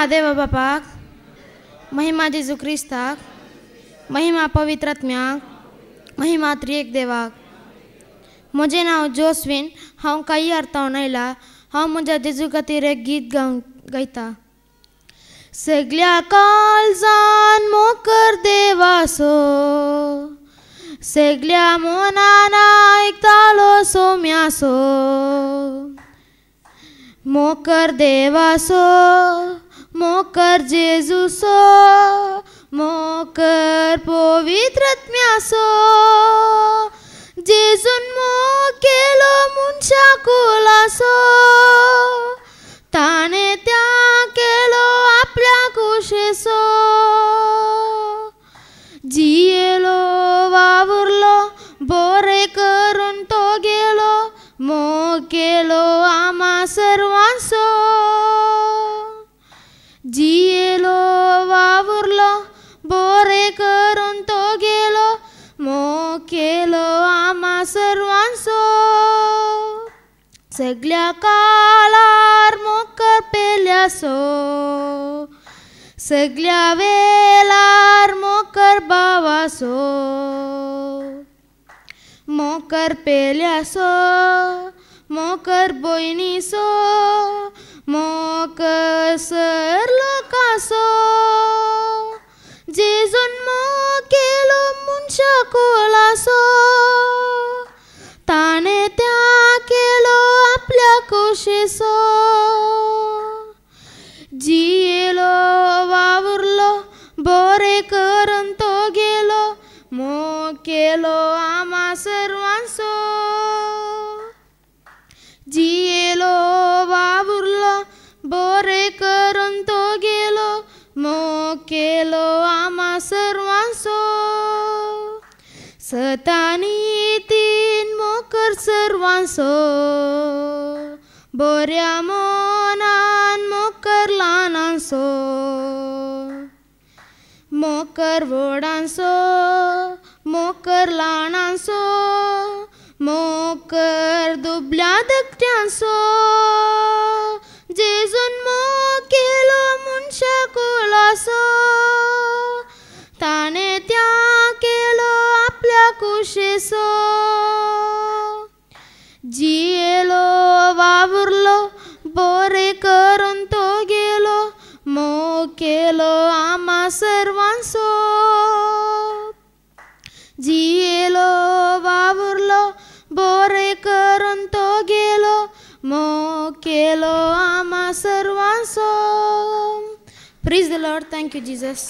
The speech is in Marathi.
देवा बापाक, महिमा जेजू क्रिस्ताक, महिमा पवित्र आत्म्याक, महिमा त्रिएक देवाक। म्हजें नांव जोस्वीन, हांव काही अर्थावन आयला। हांव म्हज्या जेजू खातीर एक गीत गायता। सगळ्या काळजान मोकर देवासो, सगळ्या मनान आयकतालो सोम्यासो। मोकर देवासो, मोकर जेजूसो, मोकर पवित्र आत्म्यासो। जेजून मोग केलो मनशा कुलासो, ताणे त्या केलो आपल्या कुशेसो। जियेलो वावुरलो बरें करून तो गेलो, मोग केलो आम्हा सर्वांचो। जियेलो वावुरलो बरें करून तो गेलो, मोग केलो आम्हा सर्वांचो। सगळ्या काळार मोकर पेल्यासो, सगळ्या वेळार मोकर भावासो। मोकर पेल्यासो, मोकर भयणीसो, मोकर सर लोकासो। जेजून मोग केलो मनशा कुलासो, ताणे त्या केलो आपल्या कुशेसो। जियेलो वावुरलो बरें करून तो गेलो, मोग केलो आम्हा सर्वांचो। जियेलो वावुरलो बरें करून तो गेलो, मोग केलो आम्हा सर्वांचो। सतानी तीन मोकर सर्वांचो, बऱ्या मनान मोकर ल्हानांचो। मोकर व्हडांचो, मोकर ल्हानांचो, मोकर दुबल्या धाकट्यांचो। जेजून मोग केलो मनशा कुलासो, ताणे त्या केलो आपल्या कुशेसो। जियेलो वावुरलो बरें करून तो गेलो, मोग केलो आम्हा सर्वांचो। जियेलो वावुरलो बरें करून तो गेलो, मोग केलो आम्हा सर्वांचो। Praise the lord. Thank you Jesus.